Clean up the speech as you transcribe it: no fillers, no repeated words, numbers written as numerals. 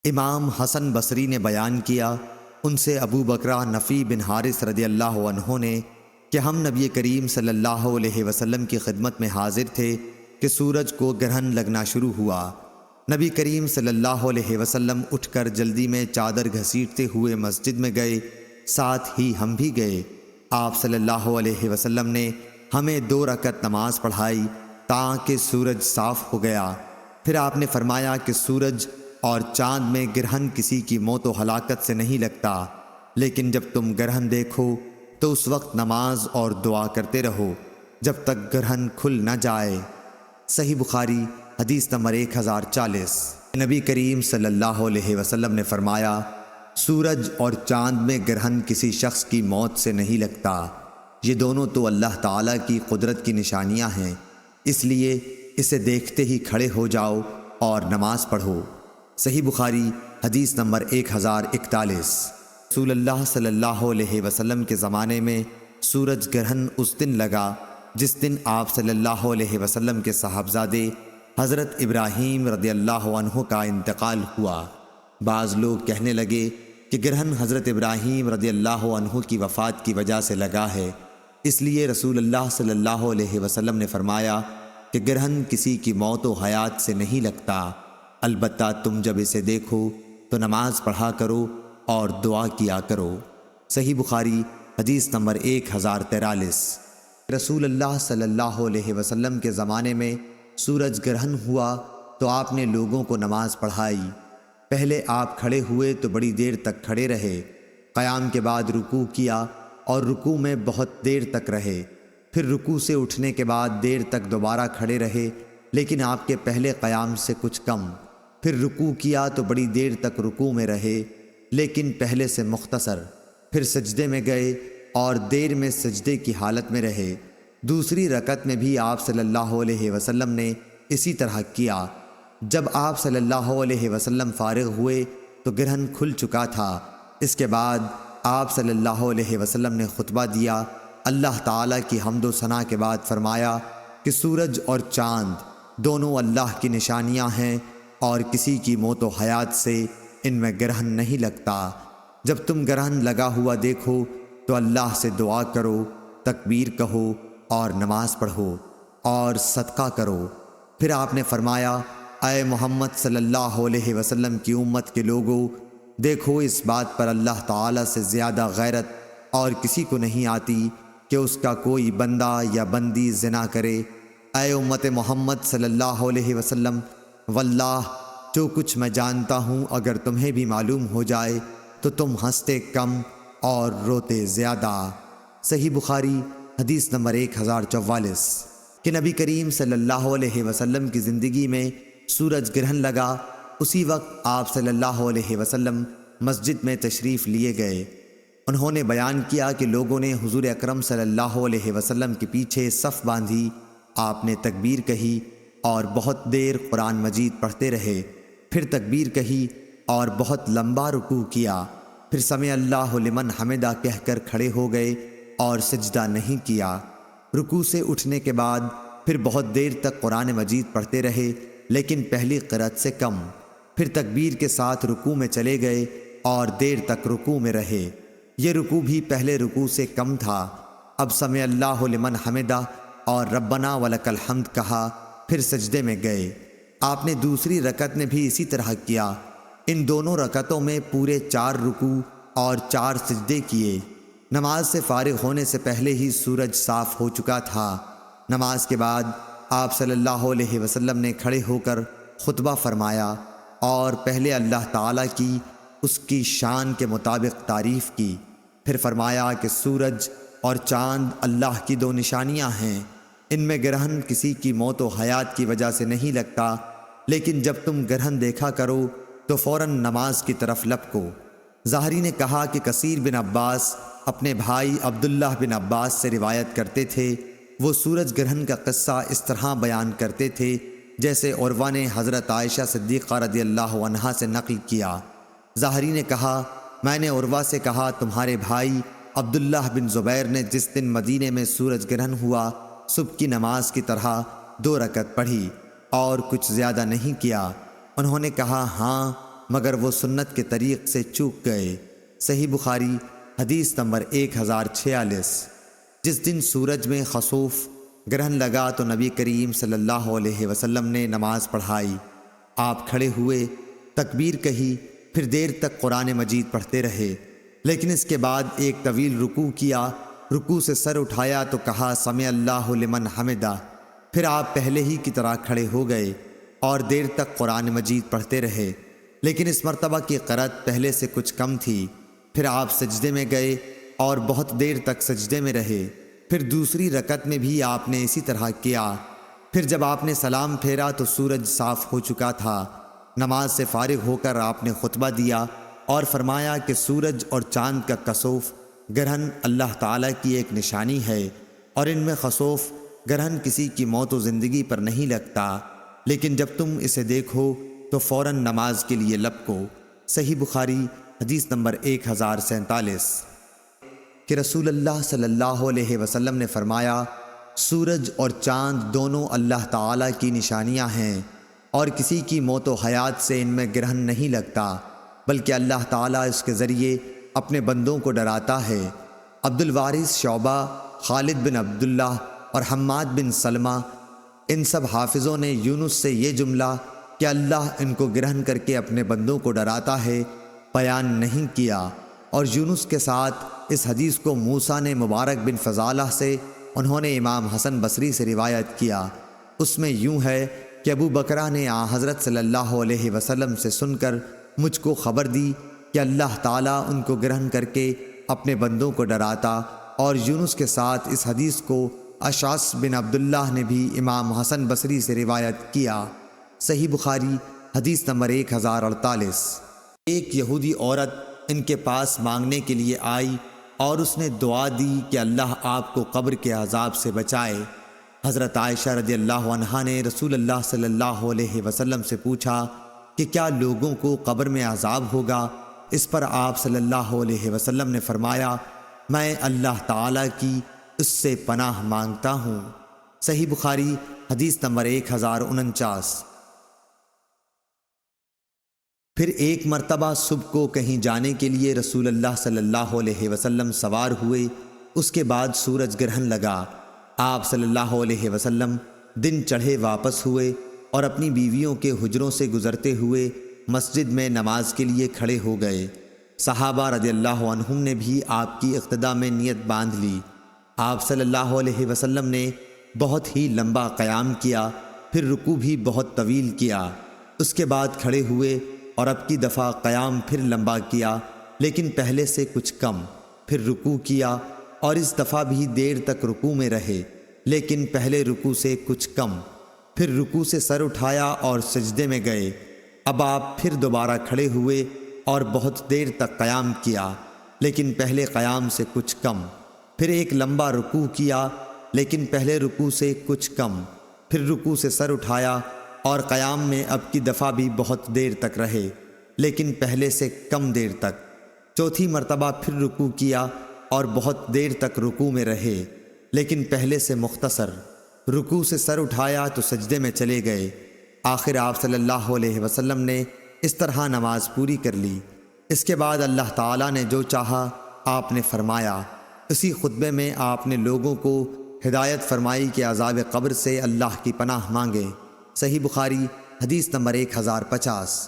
امام حسن بصری نے بیان کیا، ان سے ابو بکرہ نفی بن حارث رضی اللہ عنہ نے کہ ہم نبی کریم صلی اللہ علیہ وسلم کی خدمت میں حاضر تھے کہ سورج کو گرہن لگنا شروع ہوا۔ نبی کریم صلی اللہ علیہ وسلم اٹھ کر جلدی میں چادر گھسیٹتے ہوئے مسجد میں گئے، ساتھ ہی ہم بھی گئے۔ آپ صلی اللہ علیہ وسلم نے ہمیں 2 رکعت نماز پڑھائی تاکہ سورج صاف ہو گیا۔ پھر آپ نے فرمایا کہ سورج اور چاند میں گرہن کسی کی موت و ہلاکت سے نہیں لگتا، لیکن جب تم گرہن دیکھو تو اس وقت نماز اور دعا کرتے رہو جب تک گرہن کھل نہ جائے۔ صحیح بخاری حدیث نمبر 1040۔ نبی کریم صلی اللہ علیہ وسلم نے فرمایا، سورج اور چاند میں گرہن کسی شخص کی موت سے نہیں لگتا، یہ دونوں تو اللہ تعالیٰ کی قدرت کی نشانیاں ہیں، اس لیے اسے دیکھتے ہی کھڑے ہو جاؤ اور نماز پڑھو۔ صحیح بخاری حدیث نمبر 1041۔ رسول اللہ صلی اللہ علیہ وسلم کے زمانے میں سورج گرہن اس دن لگا جس دن آپ صلی اللہ علیہ وسلم کے صاحبزادے حضرت ابراہیم رضی اللہ عنہ کا انتقال ہوا۔ بعض لوگ کہنے لگے کہ گرہن حضرت ابراہیم رضی اللہ عنہ کی وفات کی وجہ سے لگا ہے، اس لیے رسول اللہ صلی اللہ علیہ وسلم نے فرمایا کہ گرہن کسی کی موت و حیات سے نہیں لگتا، البتہ تم جب اسے دیکھو تو نماز پڑھا کرو اور دعا کیا کرو۔ صحیح بخاری حدیث نمبر 1043۔ رسول اللہ صلی اللہ علیہ وسلم کے زمانے میں سورج گرہن ہوا تو آپ نے لوگوں کو نماز پڑھائی۔ پہلے آپ کھڑے ہوئے تو بڑی دیر تک کھڑے رہے، قیام کے بعد رکوع کیا اور رکوع میں بہت دیر تک رہے، پھر رکوع سے اٹھنے کے بعد دیر تک دوبارہ کھڑے رہے لیکن آپ کے پہلے قیام سے کچھ کم، پھر رکوع کیا تو بڑی دیر تک رکوع میں رہے لیکن پہلے سے مختصر، پھر سجدے میں گئے اور دیر میں سجدے کی حالت میں رہے۔ دوسری رکعت میں بھی آپ صلی اللہ علیہ وسلم نے اسی طرح کیا۔ جب آپ صلی اللہ علیہ وسلم فارغ ہوئے تو گرہن کھل چکا تھا۔ اس کے بعد آپ صلی اللہ علیہ وسلم نے خطبہ دیا، اللہ تعالیٰ کی حمد و ثنا کے بعد فرمایا کہ سورج اور چاند دونوں اللہ کی نشانیاں ہیں اور کسی کی موت و حیات سے ان میں گرہن نہیں لگتا۔ جب تم گرہن لگا ہوا دیکھو تو اللہ سے دعا کرو، تکبیر کہو اور نماز پڑھو اور صدقہ کرو۔ پھر آپ نے فرمایا، اے محمد صلی اللہ علیہ وسلم کی امت کے لوگو، دیکھو اس بات پر اللہ تعالیٰ سے زیادہ غیرت اور کسی کو نہیں آتی کہ اس کا کوئی بندہ یا بندی زنا کرے۔ اے امت محمد صلی اللہ علیہ وسلم، واللہ جو کچھ میں جانتا ہوں اگر تمہیں بھی معلوم ہو جائے تو تم ہنستے کم اور روتے زیادہ۔ صحیح بخاری حدیث نمبر 1044۔ کہ نبی کریم صلی اللہ علیہ وسلم کی زندگی میں سورج گرہن لگا، اسی وقت آپ صلی اللہ علیہ وسلم مسجد میں تشریف لیے گئے۔ انہوں نے بیان کیا کہ لوگوں نے حضور اکرم صلی اللہ علیہ وسلم کے پیچھے صف باندھی، آپ نے تکبیر کہی اور بہت دیر قرآن مجید پڑھتے رہے، پھر تکبیر کہی اور بہت لمبا رکوع کیا، پھر سمع اللہ لمن حمدہ کہہ کر کھڑے ہو گئے اور سجدہ نہیں کیا۔ رکوع سے اٹھنے کے بعد پھر بہت دیر تک قرآن مجید پڑھتے رہے لیکن پہلی قرأت سے کم، پھر تکبیر کے ساتھ رکوع میں چلے گئے اور دیر تک رکوع میں رہے۔ یہ رکوع بھی پہلے رکوع سے کم تھا۔ اب سمع اللہ لمن حمدہ اور ربنا ولک الحمد کہا، پھر سجدے میں گئے۔ آپ نے دوسری رکعت میں بھی اسی طرح کیا۔ ان دونوں رکعتوں میں پورے 4 رکوع اور 4 سجدے کیے۔ نماز سے فارغ ہونے سے پہلے ہی سورج صاف ہو چکا تھا۔ نماز کے بعد آپ صلی اللہ علیہ وسلم نے کھڑے ہو کر خطبہ فرمایا اور پہلے اللہ تعالیٰ کی اس کی شان کے مطابق تعریف کی، پھر فرمایا کہ سورج اور چاند اللہ کی 2 نشانیاں ہیں، ان میں گرہن کسی کی موت و حیات کی وجہ سے نہیں لگتا، لیکن جب تم گرہن دیکھا کرو تو فوراً نماز کی طرف لپکو۔ ظاہری نے کہا کہ کثیر بن عباس اپنے بھائی عبداللہ بن عباس سے روایت کرتے تھے، وہ سورج گرہن کا قصہ اس طرح بیان کرتے تھے جیسے عروہ نے حضرت عائشہ صدیقہ رضی اللہ عنہا سے نقل کیا۔ ظاہری نے کہا، میں نے عروہ سے کہا تمہارے بھائی عبداللہ بن زبیر نے جس دن مدینے میں سورج گرہن ہوا صبح کی نماز کی طرح 2 رکعت پڑھی اور کچھ زیادہ نہیں کیا۔ انہوں نے کہا ہاں، مگر وہ سنت کے طریق سے چوک گئے۔ صحیح بخاری حدیث نمبر 1046۔ جس دن سورج میں خسوف گرہن لگا تو نبی کریم صلی اللہ علیہ وسلم نے نماز پڑھائی۔ آپ کھڑے ہوئے، تکبیر کہی، پھر دیر تک قرآن مجید پڑھتے رہے، لیکن اس کے بعد ایک طویل رکوع کیا۔ رکوع سے سر اٹھایا تو کہا سمع اللہ لمن حمدہ۔ پھر آپ پہلے ہی کی طرح کھڑے ہو گئے اور دیر تک قرآن مجید پڑھتے رہے، لیکن اس مرتبہ کی قرأت پہلے سے کچھ کم تھی۔ پھر آپ سجدے میں گئے اور بہت دیر تک سجدے میں رہے۔ پھر دوسری رکعت میں بھی آپ نے اسی طرح کیا۔ پھر جب آپ نے سلام پھیرا تو سورج صاف ہو چکا تھا۔ نماز سے فارغ ہو کر آپ نے خطبہ دیا اور فرمایا کہ سورج اور چاند کا کسوف گرہن اللہ تعالیٰ کی ایک نشانی ہے، اور ان میں خسوف گرہن کسی کی موت و زندگی پر نہیں لگتا، لیکن جب تم اسے دیکھو تو فوراً نماز کے لیے لپکو۔ صحیح بخاری حدیث نمبر 1047۔ کہ رسول اللہ صلی اللہ علیہ وسلم نے فرمایا سورج اور چاند دونوں اللہ تعالیٰ کی نشانیاں ہیں، اور کسی کی موت و حیات سے ان میں گرہن نہیں لگتا، بلکہ اللہ تعالیٰ اس کے ذریعے اپنے بندوں کو ڈراتا ہے۔ عبد الوارث شعبہ، خالد بن عبداللہ اور حماد بن سلمہ، ان سب حافظوں نے یونس سے یہ جملہ کہ اللہ ان کو گرہن کر کے اپنے بندوں کو ڈراتا ہے بیان نہیں کیا، اور یونس کے ساتھ اس حدیث کو موسیٰ نے مبارک بن فضالہ سے، انہوں نے امام حسن بصری سے روایت کیا۔ اس میں یوں ہے کہ ابو بکرہ نے حضرت صلی اللہ علیہ وسلم سے سن کر مجھ کو خبر دی کہ اللہ تعالیٰ ان کو گرہن کر کے اپنے بندوں کو ڈراتا، اور یونس کے ساتھ اس حدیث کو اشعث بن عبداللہ نے بھی امام حسن بصری سے روایت کیا۔ صحیح بخاری حدیث نمبر 1048۔ ایک یہودی عورت ان کے پاس مانگنے کے لیے آئی اور اس نے دعا دی کہ اللہ آپ کو قبر کے عذاب سے بچائے۔ حضرت عائشہ رضی اللہ عنہا نے رسول اللہ صلی اللہ علیہ وسلم سے پوچھا کہ کیا لوگوں کو قبر میں عذاب ہوگا؟ اس پر آپ صلی اللہ علیہ وسلم نے فرمایا میں اللہ تعالیٰ کی اس سے پناہ مانگتا ہوں۔ صحیح بخاری حدیث نمبر 1049۔ پھر ایک مرتبہ صبح کو کہیں جانے کے لیے رسول اللہ صلی اللہ علیہ وسلم سوار ہوئے، اس کے بعد سورج گرہن لگا۔ آپ صلی اللہ علیہ وسلم دن چڑھے واپس ہوئے اور اپنی بیویوں کے حجروں سے گزرتے ہوئے مسجد میں نماز کے لیے کھڑے ہو گئے۔ صحابہ رضی اللہ عنہم نے بھی آپ کی اقتداء میں نیت باندھ لی۔ آپ صلی اللہ علیہ وسلم نے بہت ہی لمبا قیام کیا، پھر رکوع بھی بہت طویل کیا، اس کے بعد کھڑے ہوئے اور اب کی دفعہ قیام پھر لمبا کیا، لیکن پہلے سے کچھ کم، پھر رکوع کیا اور اس دفعہ بھی دیر تک رکوع میں رہے، لیکن پہلے رکوع سے کچھ کم، پھر رکوع سے سر اٹھایا اور سجدے میں گئے۔ اب آپ پھر دوبارہ کھڑے ہوئے اور بہت دیر تک قیام کیا، لیکن پہلے قیام سے کچھ کم، پھر ایک لمبا رکوع کیا، لیکن پہلے رکوع سے کچھ کم، پھر رکوع سے سر اٹھایا اور قیام میں اب کی دفعہ بھی بہت دیر تک رہے، لیکن پہلے سے کم دیر تک۔ چوتھی مرتبہ پھر رکوع کیا اور بہت دیر تک رکوع میں رہے، لیکن پہلے سے مختصر۔ رکوع سے سر اٹھایا تو سجدے میں چلے گئے۔ آخر آپ صلی اللہ علیہ وسلم نے اس طرح نماز پوری کر لی۔ اس کے بعد اللہ تعالیٰ نے جو چاہا آپ نے فرمایا۔ اسی خطبے میں آپ نے لوگوں کو ہدایت فرمائی کہ عذاب قبر سے اللہ کی پناہ مانگے۔ صحیح بخاری حدیث نمبر 1050۔